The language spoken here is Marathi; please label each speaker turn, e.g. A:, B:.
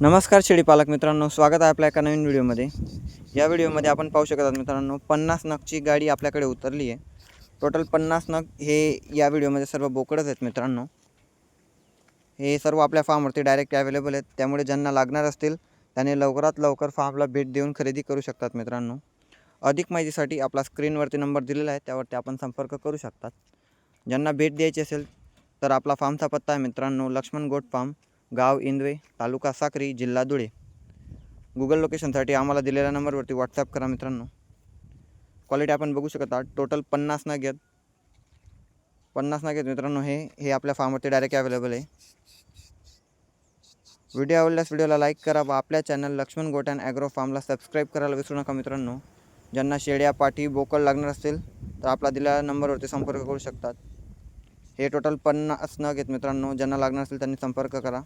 A: नमस्कार शेळीपालक मित्रांनो, स्वागत आहे आपल्या एका नवीन व्हिडिओमध्ये। या व्हिडिओमध्ये आपण पाहू शकत आहात मित्रांनो 50 नगची गाडी आपल्याकडे उतरली आहे। टोटल 50 नग हे या व्हिडिओमध्ये सर्व बोकडच आहेत मित्रांनो। हे सर्व आपल्या फार्मवरती डायरेक्ट अवेलेबल आहेत, त्यामुळे ज्यांना लागणार असतील त्यांनी लवकरात लवकर फार्मला भेट देऊन खरेदी करू शकतात मित्रांनो। अधिक माहितीसाठी आपला स्क्रीनवरती नंबर दिलेला आहे, त्यावरती आपण संपर्क करू शकतात। ज्यांना भेट द्यायची असेल तर आपला फार्मचा पत्ता आहे मित्रांनो लक्ष्मण गोट फार्म, गाव इंदवे, तालुका साक्री, जिल्हा धुळे। गूगल लोकेशनसाठी आम्हाला दिलेल्या नंबरवरती व्हॉट्सअप करा मित्रांनो। क्वालिटी आपण बघू शकता, टोटल 50 नग आहेत। 50 नग आहेत मित्रांनो। हे आपल्या फार्मवरती डायरेक्ट अवेलेबल आहे। व्हिडिओ आवडल्यास व्हिडिओला लाईक करा व आपल्या चॅनल लक्ष्मण गोट अँड ॲग्रो फार्मला सबस्क्राईब करायला विसरू नका मित्रांनो। ज्यांना शेळ्या, पाठी, बोकड लागणार असतील तर आपला दिलेल्या नंबरवरती संपर्क करू शकतात। हे टोटल 50 नग आहेत मित्रांनो। ज्यांना लागणार असेल त्यांनी संपर्क करा।